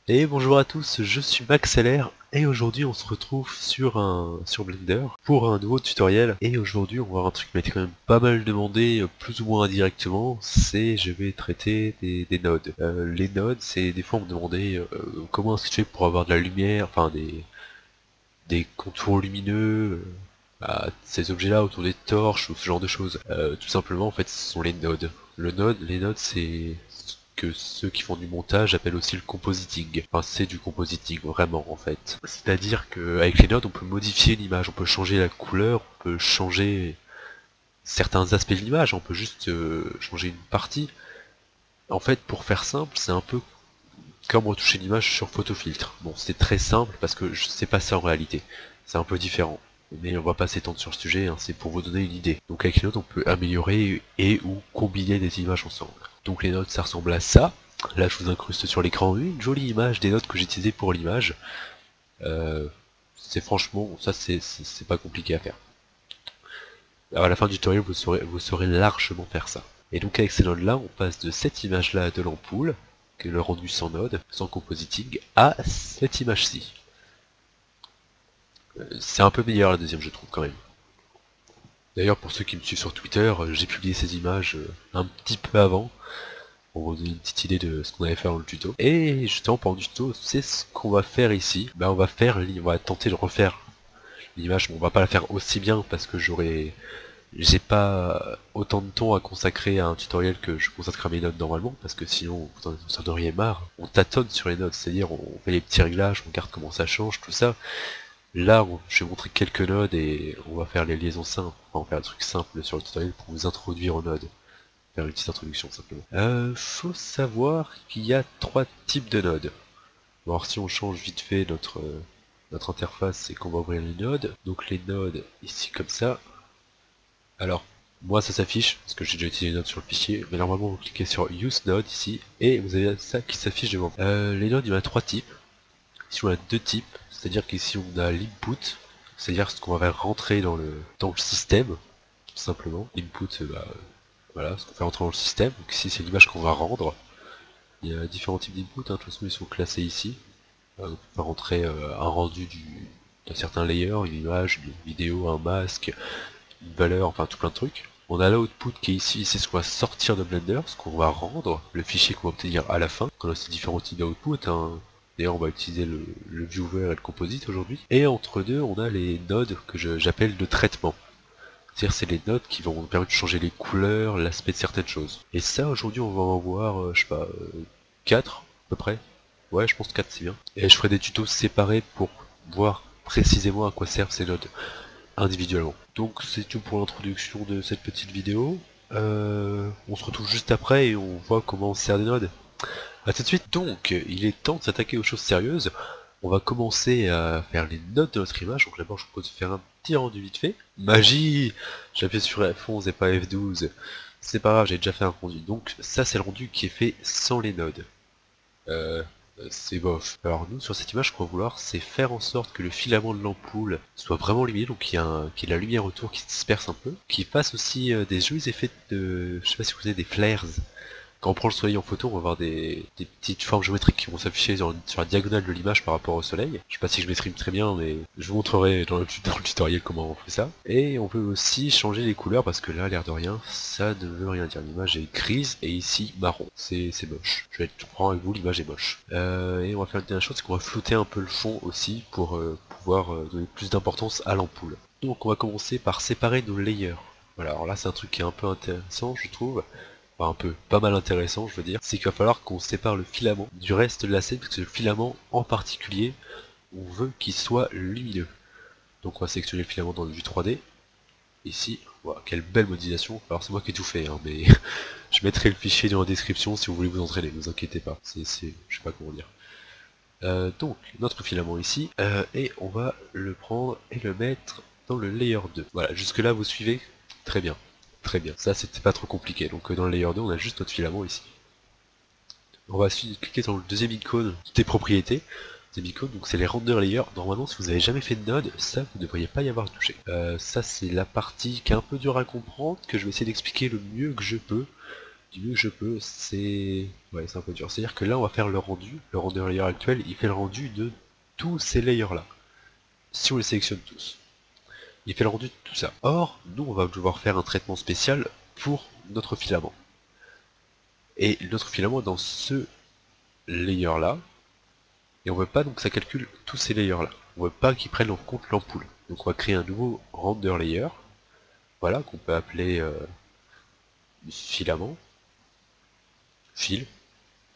Et bonjour à tous, je suis MaxLR et aujourd'hui on se retrouve sur Blender pour un nouveau tutoriel. Et aujourd'hui on va voir un truc qui m'a été quand même pas mal demandé, plus ou moins indirectement, c'est je vais traiter des nodes. Les nodes, c'est des fois on me demandait comment est-ce que tu fais pour avoir de la lumière, enfin des contours lumineux, ces objets-là autour des torches ou ce genre de choses. Tout simplement en fait ce sont les nodes. Les nodes c'est ce que ceux qui font du montage appellent aussi le compositing. Enfin c'est du compositing vraiment en fait. C'est-à-dire qu'avec les nodes on peut modifier l'image, on peut changer la couleur, on peut changer certains aspects de l'image, on peut juste changer une partie. En fait pour faire simple c'est un peu comme retoucher une image sur photofiltre. Bon, c'est très simple parce que c'est pas ça en réalité. C'est un peu différent. Mais on va pas s'étendre sur le sujet, hein, c'est pour vous donner une idée. Donc avec les nodes, on peut améliorer et ou combiner des images ensemble. Donc les nodes, ça ressemble à ça. Là, je vous incruste sur l'écran une jolie image des nodes que j'ai utilisées pour l'image. C'est franchement, ça c'est pas compliqué à faire. Alors à la fin du tutoriel, vous saurez largement faire ça. Et donc avec ces nodes là, on passe de cette image là de l'ampoule, que le rendu sans node, sans compositing, à cette image-ci. C'est un peu meilleur la deuxième je trouve quand même. D'ailleurs pour ceux qui me suivent sur Twitter, j'ai publié ces images un petit peu avant, pour vous donner une petite idée de ce qu'on allait faire dans le tuto. Et justement pendant le tuto, c'est ce qu'on va faire ici. On va tenter de refaire l'image, on va pas la faire aussi bien parce que j'ai pas autant de temps à consacrer à un tutoriel que je consacre à mes notes normalement, parce que sinon vous en auriez marre. On tâtonne sur les notes, c'est-à-dire on fait les petits réglages, on regarde comment ça change, tout ça. Là, je vais montrer quelques nodes et on va faire les liaisons simples. On va faire un truc simple sur le tutoriel pour vous introduire aux nodes. Faire une petite introduction simplement. Faut savoir qu'il y a trois types de nodes. Alors si on change vite fait notre interface, c'est qu'on va ouvrir les nodes. Donc les nodes ici comme ça. Alors, moi ça s'affiche, parce que j'ai déjà utilisé les nodes sur le fichier, mais normalement vous cliquez sur Use Node ici, et vous avez ça qui s'affiche devant vous. Les nodes, il y en a trois types. Ici on a deux types, c'est-à-dire qu'ici on a l'input, c'est-à-dire ce qu'on va rentrer dans le système, tout simplement. L'input, voilà, ce qu'on fait rentrer dans le système, donc ici c'est l'image qu'on va rendre. Il y a différents types d'input, hein. De toute façon ils sont classés ici. On peut rentrer un rendu d'un certain layer, une image, une vidéo, un masque, une valeur, enfin tout plein de trucs. On a l'output qui est ici, c'est ce qu'on va sortir de Blender, ce qu'on va rendre, le fichier qu'on va obtenir à la fin. On a ces différents types d'output, hein. D'ailleurs on va utiliser le viewer et le composite aujourd'hui. Et entre deux, on a les nodes que j'appelle de traitement. C'est-à-dire c'est les nodes qui vont nous permettre de changer les couleurs, l'aspect de certaines choses. Et ça aujourd'hui on va en voir, je sais pas, 4 à peu près. Ouais je pense 4 c'est bien. Et je ferai des tutos séparés pour voir précisément à quoi servent ces nodes individuellement. Donc c'est tout pour l'introduction de cette petite vidéo. On se retrouve juste après et on voit comment on sert des nodes. A tout de suite. Donc il est temps de s'attaquer aux choses sérieuses. On va commencer à faire les notes de notre image. Donc d'abord je vous propose de faire un petit rendu vite fait. Magie! J'appuie sur F11 et pas F12. C'est pas grave, j'ai déjà fait un rendu. Donc ça c'est le rendu qui est fait sans les nodes. C'est bof. Alors nous sur cette image ce qu'on va vouloir c'est faire en sorte que le filament de l'ampoule soit vraiment lumineux, donc qu'il y ait de la lumière autour qui se disperse un peu, qu'il fasse aussi des jolis effets de, je sais pas si vous avez des flares. Quand on prend le soleil en photo, on va avoir des petites formes géométriques qui vont s'afficher sur la diagonale de l'image par rapport au soleil. Je sais pas si je m'exprime très bien, mais je vous montrerai dans le tutoriel comment on fait ça. Et on peut aussi changer les couleurs, parce que là, l'air de rien, ça ne veut rien dire. L'image est grise, et ici, marron. C'est moche. Je vais être franc avec vous, l'image est moche. Et on va faire une dernière chose, c'est qu'on va flouter un peu le fond aussi, pour pouvoir donner plus d'importance à l'ampoule. Donc on va commencer par séparer nos layers. Voilà, alors là c'est un truc qui est un peu intéressant, je trouve. Enfin, un peu, pas mal intéressant je veux dire, c'est qu'il va falloir qu'on sépare le filament du reste de la scène, parce que le filament en particulier, on veut qu'il soit lumineux. Donc on va sélectionner le filament dans le vue 3D, ici, voilà, quelle belle modélisation, alors c'est moi qui ai tout fait, hein, mais je mettrai le fichier dans la description si vous voulez vous entraîner, ne vous inquiétez pas, je sais pas comment dire. Donc notre filament ici, et on va le prendre et le mettre dans le layer 2. Voilà, jusque là vous suivez? Très bien. Très bien, ça c'était pas trop compliqué. Donc dans le layer 2, on a juste notre filament ici. On va ensuite cliquer sur le deuxième icône des propriétés. Deuxième icône, donc c'est les render layers. Normalement, si vous n'avez jamais fait de node, ça vous ne devriez pas y avoir touché. Ça c'est la partie qui est un peu dure à comprendre, que je vais essayer d'expliquer le mieux que je peux. du mieux que je peux, c'est... Ouais, c'est un peu dur. C'est-à-dire que là, on va faire le rendu. Le render layer actuel, il fait le rendu de tous ces layers-là. Si on les sélectionne tous. Il fait le rendu de tout ça. Or, nous, on va devoir faire un traitement spécial pour notre filament. Et notre filament dans ce layer-là, et on veut pas donc ça calcule tous ces layers-là. On veut pas qu'ils prennent en compte l'ampoule. Donc on va créer un nouveau render layer, voilà, qu'on peut appeler filament, fil,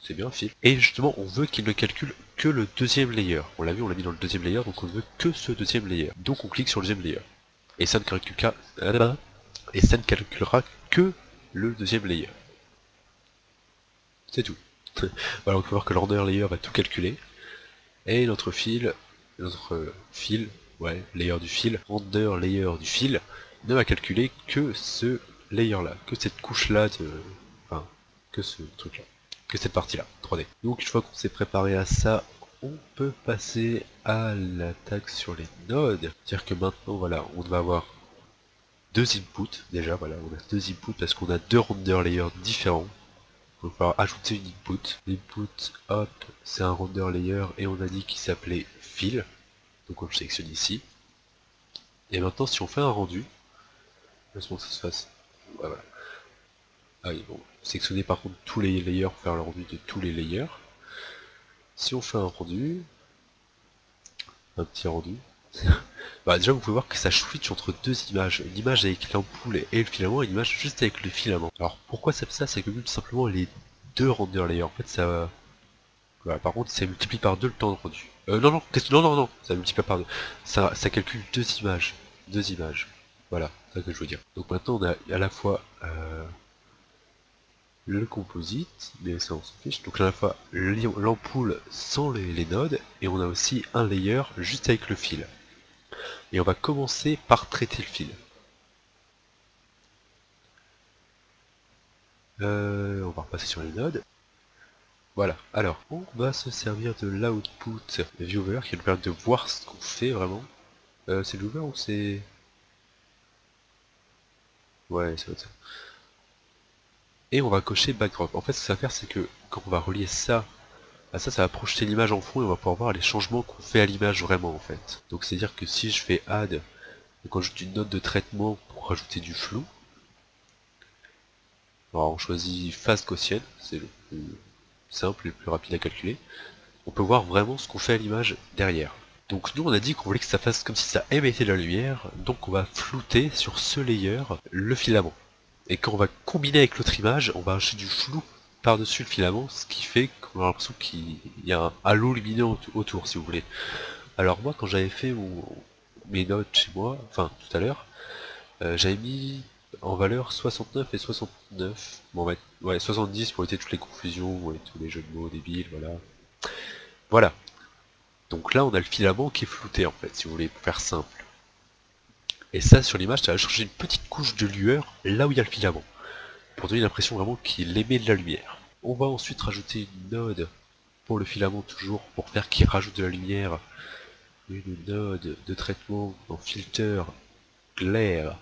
c'est bien fil. Et justement, on veut qu'il ne calcule que le deuxième layer. On l'a vu, on l'a mis dans le deuxième layer, donc on veut que ce deuxième layer. Donc on clique sur le deuxième layer. Et ça ne calculera, que le deuxième layer. C'est tout. Voilà, on peut voir que le render layer va tout calculer. Et notre fil, ouais, layer du fil, render layer du fil, ne va calculer que ce layer là, que cette couche là, enfin, que ce truc là, que cette partie là, 3D. Donc une fois qu'on s'est préparé à ça, on peut passer à l'attaque sur les nodes. C'est-à-dire que maintenant, voilà, on va avoir deux inputs, déjà, voilà, on a deux inputs parce qu'on a deux render layers différents. Il va falloir ajouter une input. L'input, hop, c'est un render layer et on a dit qu'il s'appelait fill. Donc on le sélectionne ici. Et maintenant, si on fait un rendu, laisse-moi que ça se fasse. Ouais, voilà. Ah oui, bon, sélectionner par contre tous les layers pour faire le rendu de tous les layers. Si on fait un rendu, un petit rendu, bah déjà vous pouvez voir que ça switch entre deux images, une image avec l'ampoule et le filament, et une image juste avec le filament. Alors pourquoi ça fait ça? C'est que tout simplement les deux render layers, en fait ça... Voilà, par contre ça multiplie par deux le temps de rendu. Non, ça multiplie par deux. Ça calcule deux images. Deux images. Voilà, c'est ça que je veux dire. Donc maintenant on a à la fois le composite, mais ça on s'en fiche. Donc à la fois l'ampoule sans les nodes, et on a aussi un layer juste avec le fil. Et on va commencer par traiter le fil. On va repasser sur les nodes. Voilà, alors, on va se servir de l'output viewer qui nous permet de voir ce qu'on fait vraiment. C'est le viewer ou c'est... Ouais, c'est ça. Et on va cocher backdrop. En fait, ce que ça va faire, c'est que quand on va relier ça à ça, ça va projeter l'image en fond et on va pouvoir voir les changements qu'on fait à l'image vraiment en fait. Donc c'est-à-dire que si je fais add, et quand j'ajoute une note de traitement pour rajouter du flou, alors on choisit phase gaussienne, c'est le plus simple et le plus rapide à calculer, on peut voir vraiment ce qu'on fait à l'image derrière. Donc nous on a dit qu'on voulait que ça fasse comme si ça émettait de la lumière, donc on va flouter sur ce layer le filament. Et quand on va combiner avec l'autre image, on va ajouter du flou par-dessus le filament, ce qui fait qu'on a l'impression qu'il y a un halo lumineux autour si vous voulez. Alors moi quand j'avais fait mes notes chez moi, enfin tout à l'heure, j'avais mis en valeur 69 et 69, bon ouais 70 pour éviter toutes les confusions et tous les jeux de mots débiles, voilà. Voilà. Donc là on a le filament qui est flouté en fait, si vous voulez, pour faire simple. Et ça sur l'image ça va changer une petite couche de lueur là où il y a le filament, pour donner l'impression vraiment qu'il émet de la lumière. On va ensuite rajouter une node pour le filament toujours, pour faire qu'il rajoute de la lumière. Une node de traitement en filter glare.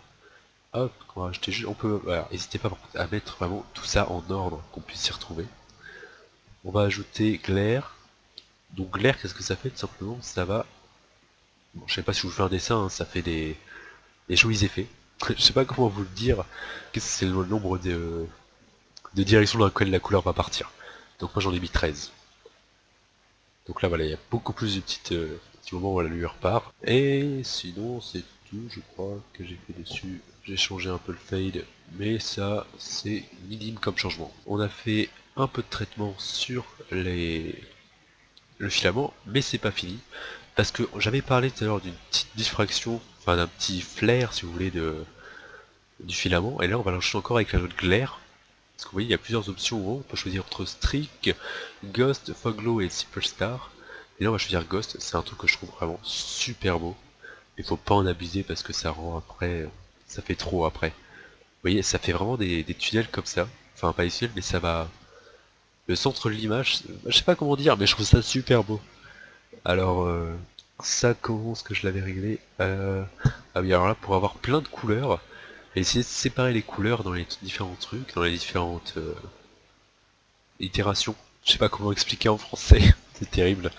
Hop, on va rajouter juste, on peut, voilà, n'hésitez pas à mettre vraiment tout ça en ordre, qu'on puisse s'y retrouver. On va ajouter glare. Donc glare, qu'est-ce que ça fait? Tout simplement, ça va... Bon, je sais pas si je vous fais un dessin, hein, ça fait des jolis effets. Je sais pas comment vous le dire, qu'est-ce que c'est le nombre de directions dans lesquelles la couleur va partir. Donc moi j'en ai mis 13. Donc là voilà, il y a beaucoup plus de petits moments où la lueur part. Et sinon c'est tout, je crois que j'ai fait dessus. J'ai changé un peu le fade, mais ça c'est minime comme changement. On a fait un peu de traitement sur le filament, mais c'est pas fini. Parce que j'avais parlé tout à l'heure d'une petite diffraction, enfin d'un petit flair si vous voulez du filament, et là on va l'enchaîner encore avec la note glare. Parce que vous voyez il y a plusieurs options en haut, on peut choisir entre Streak, Ghost, Foglow et Superstar. Et là on va choisir Ghost, c'est un truc que je trouve vraiment super beau. Il faut pas en abuser parce que ça rend après, ça fait trop après. Vous voyez, ça fait vraiment des tunnels comme ça. Enfin pas des tunnels mais ça va... Le centre de l'image, je sais pas comment dire mais je trouve ça super beau. Alors ça comment est-ce que je l'avais réglé Ah oui alors là pour avoir plein de couleurs, et essayer de séparer les couleurs dans les différents trucs, dans les différentes itérations. Je sais pas comment expliquer en français, c'est terrible.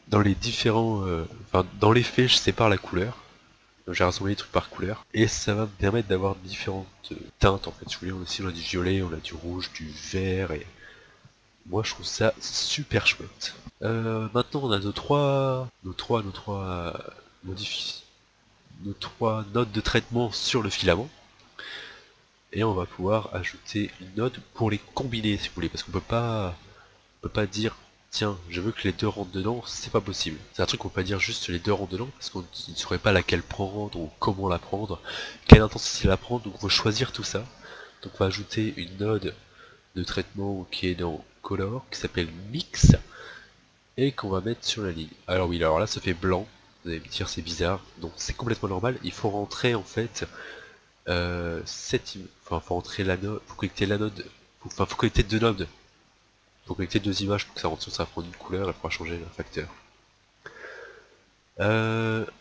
Dans les différents, enfin dans les faits, je sépare la couleur. J'ai rassemblé les trucs par couleur et ça va me permettre d'avoir différentes teintes en fait. Si vous voulez, aussi on a du violet, on a du rouge, du vert et moi je trouve ça super chouette. Maintenant on a nos trois nodes de traitement sur le filament et on va pouvoir ajouter une node pour les combiner si vous voulez, parce qu'on peut pas dire tiens je veux que les deux rentrent dedans, c'est pas possible. C'est un truc qu'on peut pas dire juste les deux rentrent dedans parce qu'on ne saurait pas laquelle prendre ou comment la prendre, quelle intensité la prendre, donc on faut choisir tout ça. Donc on va ajouter une node de traitement qui est dans Color, qui s'appelle Mix, et qu'on va mettre sur la ligne. Alors oui, alors là ça fait blanc, vous allez me dire c'est bizarre, donc c'est complètement normal, il faut rentrer en fait faut rentrer la node, faut connecter la node, faut connecter deux nodes, faut connecter deux images pour que ça rentre, ça va prendre une couleur et il faudra changer le facteur.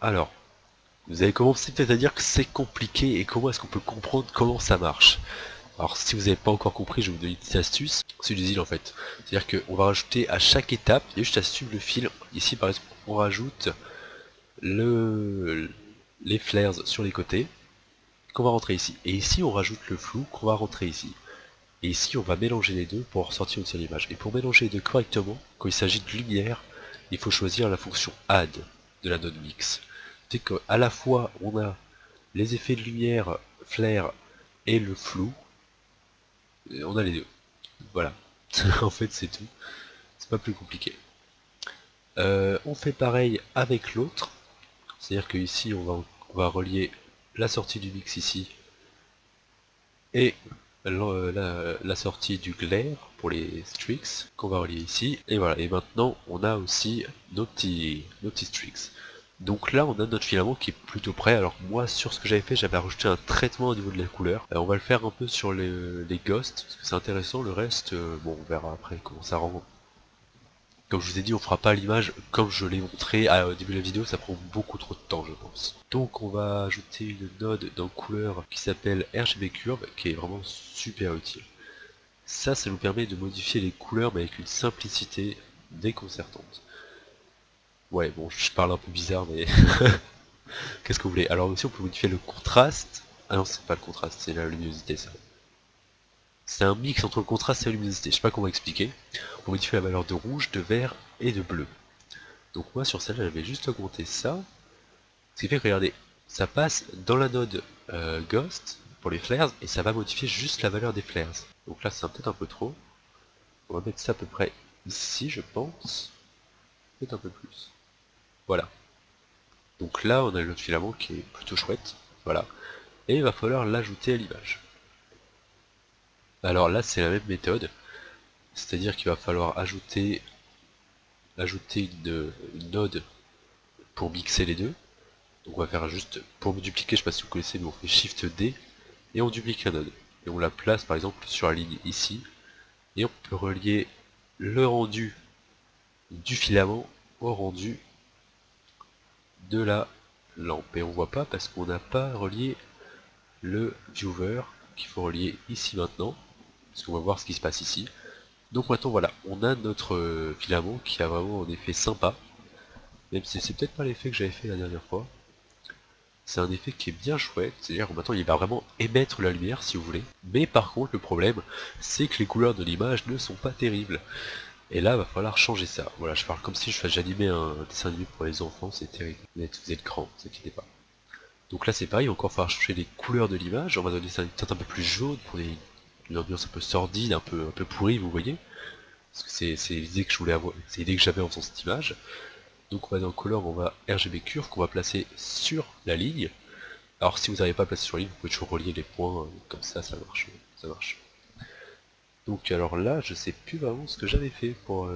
Alors, vous avez commencé peut-être à dire que c'est compliqué et comment est-ce qu'on peut comprendre comment ça marche. Alors si vous n'avez pas encore compris, je vais vous donner une petite astuce, c'est du îles en fait. C'est-à-dire qu'on va rajouter à chaque étape, il y a juste à suivre le fil. Ici par exemple, on rajoute les flares sur les côtés, qu'on va rentrer ici. Et ici on rajoute le flou qu'on va rentrer ici. Et ici on va mélanger les deux pour ressortir une seule image. Et pour mélanger les deux correctement, quand il s'agit de lumière, il faut choisir la fonction add de la node mix. C'est qu'à la fois on a les effets de lumière, flare et le flou, on a les deux. Voilà. En fait c'est tout. C'est pas plus compliqué. On fait pareil avec l'autre. C'est-à-dire que ici on va relier la sortie du mix ici et la sortie du glare pour les streaks qu'on va relier ici. Et voilà. Et maintenant on a aussi nos petits streaks. Donc là on a notre filament qui est plutôt prêt. Alors moi sur ce que j'avais fait, j'avais rajouté un traitement au niveau de la couleur. On va le faire un peu sur les ghosts parce que c'est intéressant. Le reste, bon on verra après comment ça rend. Comme je vous ai dit, on fera pas l'image comme je l'ai montré au début de la vidéo, ça prend beaucoup trop de temps je pense. Donc on va ajouter une node dans couleur qui s'appelle RGB Curve, qui est vraiment super utile. Ça nous permet de modifier les couleurs mais avec une simplicité déconcertante. Ouais bon je parle un peu bizarre mais qu'est-ce que vous voulez. Alors aussi on peut modifier le contraste. Ah non c'est pas le contraste, c'est la luminosité ça. C'est un mix entre le contraste et la luminosité, je sais pas comment expliquer. On peut modifier la valeur de rouge, de vert et de bleu. Donc moi sur celle-là j'avais juste augmenté ça. Ce qui fait que regardez, ça passe dans la node Ghost pour les flares et ça va modifier juste la valeur des flares. Donc là c'est peut-être un peu trop. On va mettre ça à peu près ici je pense. Peut-être un peu plus. Voilà. Donc là on a notre filament qui est plutôt chouette. Voilà. Et il va falloir l'ajouter à l'image. Alors là c'est la même méthode. C'est-à-dire qu'il va falloir ajouter une node pour mixer les deux. Donc on va faire juste, pour dupliquer, je sais pas si vous connaissez, mais on fait Shift D, et on duplique la node. Et on la place par exemple sur la ligne ici, et on peut relier le rendu du filament au rendu de la lampe. Et on voit pas parce qu'on n'a pas relié le viewer, qu'il faut relier ici maintenant, parce qu'on va voir ce qui se passe ici. Donc maintenant voilà, on a notre filament qui a vraiment un effet sympa, même si c'est peut-être pas l'effet que j'avais fait la dernière fois. C'est un effet qui est bien chouette, c'est-à-dire que maintenant il va vraiment émettre la lumière si vous voulez. Mais par contre le problème, c'est que les couleurs de l'image ne sont pas terribles. Et là, il va falloir changer ça. Voilà, je parle comme si j'animais un dessin animé pour les enfants, c'est terrible. Vous êtes grand, ne vous inquiétez pas. Donc là c'est pareil, il va encore falloir changer les couleurs de l'image. On va donner ça une teinte un peu plus jaune pour une ambiance un peu sordide, un peu pourrie, vous voyez. Parce que c'est l'idée que je voulais avoir, c'est l'idée que j'avais en faisant cette image. Donc on va dans Color, on va RGB Curve qu'on va placer sur la ligne. Alors si vous n'arrivez pas à placer sur la ligne, vous pouvez toujours relier les points, comme ça marche. Ça marche. Donc alors là, je sais plus vraiment ce que j'avais fait pour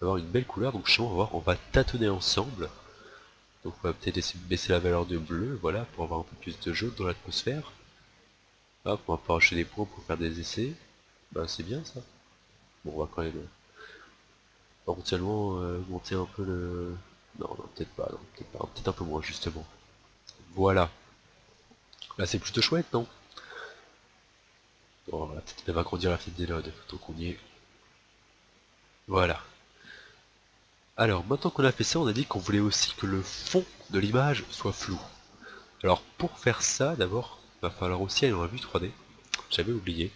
avoir une belle couleur. Donc justement, on va voir, on va tâtonner ensemble. Donc on va peut-être essayer de baisser la valeur de bleu, voilà, pour avoir un peu plus de jaune dans l'atmosphère. Hop, on va pas rajouter des points pour faire des essais. Bah c'est bien ça. Bon, on va quand même éventuellement monter un peu le... Non, non, peut-être pas, peut-être un peu moins justement. Voilà. Là c'est plutôt chouette, non? Bon, on va peut-être même agrandir la fenêtre des nodes, donc on y est. Voilà. Alors, maintenant qu'on a fait ça, on a dit qu'on voulait aussi que le fond de l'image soit flou. Alors, pour faire ça, d'abord, il va falloir aussi aller dans la vue 3D. J'avais oublié. Et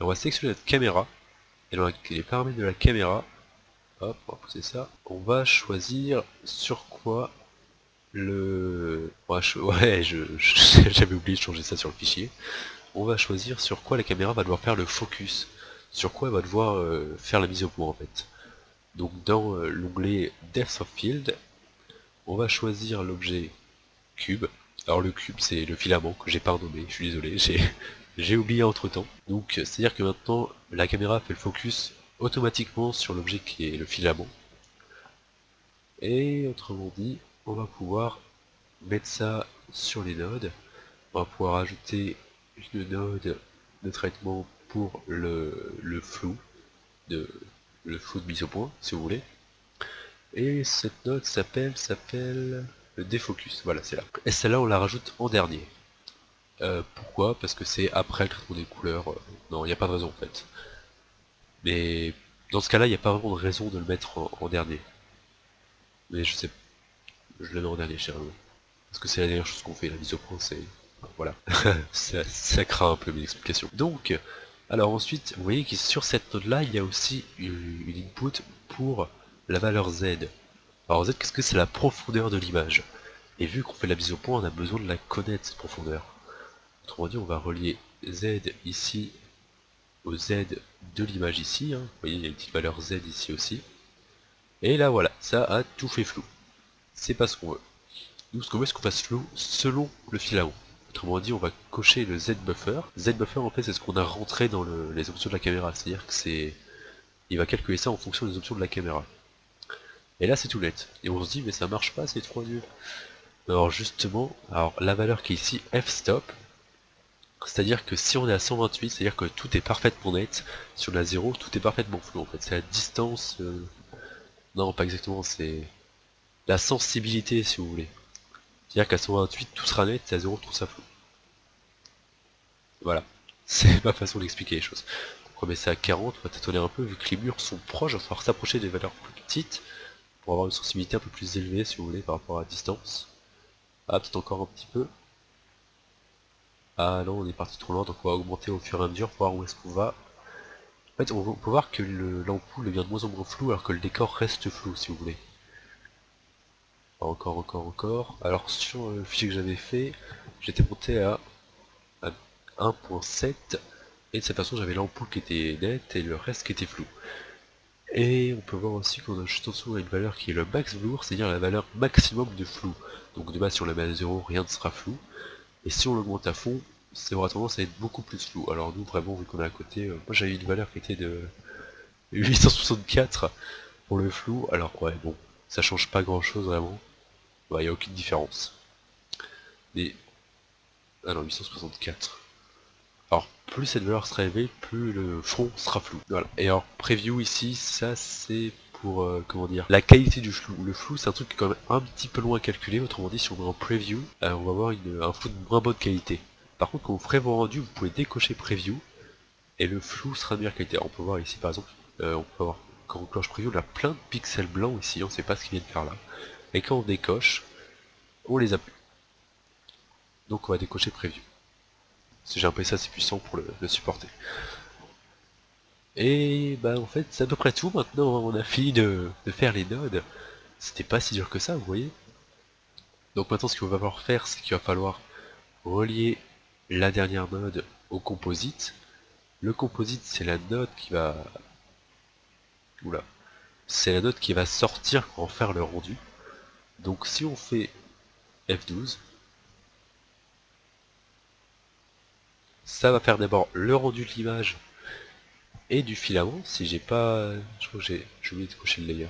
on va sélectionner notre caméra. Et dans les paramètres de la caméra, hop, on va pousser ça. On va choisir sur quoi ouais, j'avais oublié de changer ça sur le fichier. On va choisir sur quoi la caméra va devoir faire le focus. Sur quoi elle va devoir faire la mise au point en fait. Donc dans l'onglet Depth of Field, on va choisir l'objet cube. Alors le cube c'est le filament que j'ai pas renommé, je suis désolé, j'ai oublié entre temps. Donc c'est à dire que maintenant la caméra fait le focus automatiquement sur l'objet qui est le filament. Et autrement dit, on va pouvoir mettre ça sur les nodes. On va pouvoir ajouter une node de traitement pour le flou le flou de mise au point si vous voulez. Et cette node s'appelle le défocus, voilà c'est là. Et celle-là on la rajoute en dernier. Pourquoi? Parce que c'est après le traitement des couleurs. Non, il n'y a pas de raison en fait. Mais dans ce cas-là, il n'y a pas vraiment de raison de le mettre en dernier. Mais je sais, je le mets en dernier chez Renault. Parce que c'est la dernière chose qu'on fait, la mise au point c'est... Voilà, ça craint un peu mes explications. Donc, alors ensuite, vous voyez que sur cette node-là, il y a aussi une input pour la valeur Z. Alors Z, qu'est-ce que c'est? La profondeur de l'image. Et vu qu'on fait la mise au point, on a besoin de la connaître, cette profondeur. Autrement dit, on va relier Z ici au Z de l'image ici. Hein. Vous voyez, il y a une petite valeur Z ici aussi. Et là, voilà, ça a tout fait flou. C'est pas ce qu'on veut. Nous, ce qu'on veut, c'est qu'on fasse flou selon le filament. Autrement dit, on va cocher le Z-buffer. Z-buffer, en fait, c'est ce qu'on a rentré dans les options de la caméra. C'est-à-dire que c'est... Il va calculer ça en fonction des options de la caméra. Et là, c'est tout net. Et on se dit, mais ça marche pas, c'est trop nul. Alors justement, alors la valeur qui est ici, f-stop, c'est-à-dire que si on est à 128, c'est-à-dire que tout est parfaitement net. Si on est à 0, tout est parfaitement flou en fait. C'est la distance... Non, pas exactement, c'est la sensibilité si vous voulez. C'est-à-dire qu'à 128, tout sera net, et à 0, tout sera flou. Voilà. C'est ma façon d'expliquer les choses. Donc on met ça à 40, on va tâtonner un peu, vu que les murs sont proches, il va falloir s'approcher des valeurs plus petites, pour avoir une sensibilité un peu plus élevée si vous voulez par rapport à la distance. Ah, peut-être encore un petit peu. Ah non, on est parti trop loin, donc on va augmenter au fur et à mesure pour voir où est-ce qu'on va. En fait, on peut voir que l'ampoule devient de moins en moins flou alors que le décor reste flou si vous voulez. Encore. Alors sur le fichier que j'avais fait, j'étais monté à 1.7 et de cette façon j'avais l'ampoule qui était nette et le reste qui était flou. Et on peut voir aussi qu'on a juste en dessous une valeur qui est le max velours, c'est-à-dire la valeur maximum de flou. Donc de base si on la met à 0, rien ne sera flou. Et si on l'augmente à fond, ça aura tendance à être beaucoup plus flou. Alors nous vraiment vu qu'on est à côté, moi j'avais une valeur qui était de 864 pour le flou, alors ouais bon, ça change pas grand chose vraiment. Il n'y a aucune différence. Mais... Ah non, 864. Alors, plus cette valeur sera élevée, plus le fond sera flou. Voilà. Et alors, preview ici, ça c'est pour, comment dire, la qualité du flou. Le flou, c'est un truc qui est quand même un petit peu loin à calculer. Autrement dit, si on met en preview, on va avoir un flou de moins bonne qualité. Par contre, quand vous ferez vos rendus, vous pouvez décocher preview, et le flou sera de meilleure qualité. Alors, on peut voir ici, par exemple, on peut avoir, quand on cloche preview, on a plein de pixels blancs ici, on ne sait pas ce qu'il vient de faire là. Et quand on décoche, on les a plus. Donc on va décocher preview. Si j'ai un PC assez puissant pour le supporter. Et bah en fait c'est à peu près tout maintenant, hein. On a fini de faire les nodes. C'était pas si dur que ça, vous voyez. Donc maintenant ce qu'il va falloir faire, c'est qu'il va falloir relier la dernière node au composite. Le composite c'est la node qui va... Oula. C'est la node qui va sortir pour en faire le rendu. Donc si on fait F12, ça va faire d'abord le rendu de l'image et du filament, si j'ai pas... Je crois que j'ai oublié de cocher le layer.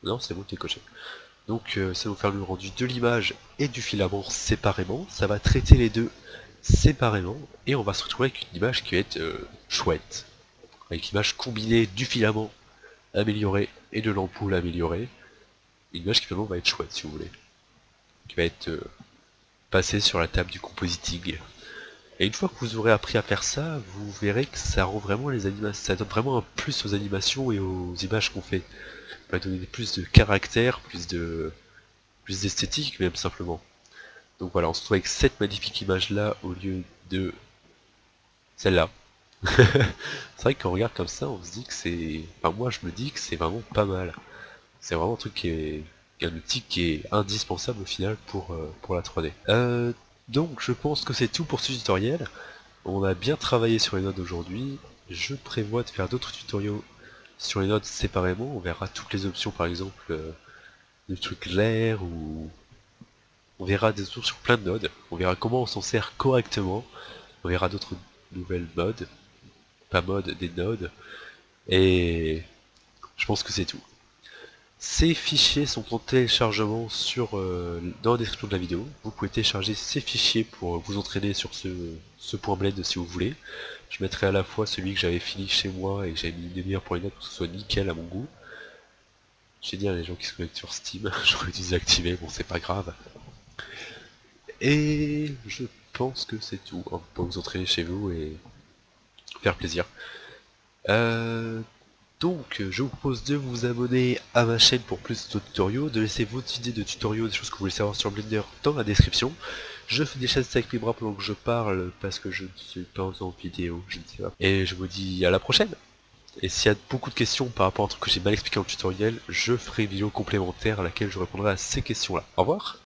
Non, c'est bon, t'es coché. Donc ça va vous faire le rendu de l'image et du filament séparément. Ça va traiter les deux séparément. Et on va se retrouver avec une image qui va être chouette. Avec l'image combinée du filament amélioré et de l'ampoule améliorée. Une image qui finalement va être chouette si vous voulez. Qui va être passer sur la table du compositing. Et une fois que vous aurez appris à faire ça, vous verrez que ça rend vraiment les animations, ça donne vraiment un plus aux animations et aux images qu'on fait. Ça va donner plus de caractère, plus d'esthétique même simplement. Donc voilà, on se retrouve avec cette magnifique image là au lieu de celle-là. C'est vrai que quand on regarde comme ça, on se dit que c'est... Enfin moi je me dis que c'est vraiment pas mal. C'est vraiment un truc qui est... un outil qui est indispensable au final pour la 3D. Donc je pense que c'est tout pour ce tutoriel. On a bien travaillé sur les nodes aujourd'hui. Je prévois de faire d'autres tutoriaux sur les nodes séparément. On verra toutes les options, par exemple le truc clair, ou on verra des options sur plein de nodes. On verra comment on s'en sert correctement. On verra d'autres nouvelles modes, pas modes, des nodes. Et je pense que c'est tout. Ces fichiers sont en téléchargement dans la description de la vidéo. Vous pouvez télécharger ces fichiers pour vous entraîner sur ce point blend si vous voulez. Je mettrai à la fois celui que j'avais fini chez moi et que j'avais mis une demi-heure pour les notes pour que ce soit nickel à mon goût. J'ai dit à les gens qui se connectent sur Steam, j'aurais dû désactiver, bon c'est pas grave. Et je pense que c'est tout, hein, pour vous entraîner chez vous et faire plaisir. Donc je vous propose de vous abonner à ma chaîne pour plus de tutoriaux, de laisser vos idées de tutoriaux, des choses que vous voulez savoir sur Blender dans la description. Je fais des gestes avec mes bras pendant que je parle parce que je ne suis pas en vidéo, je ne sais pas. Et je vous dis à la prochaine. Et s'il y a beaucoup de questions par rapport à un truc que j'ai mal expliqué dans le tutoriel, je ferai une vidéo complémentaire à laquelle je répondrai à ces questions là. Au revoir.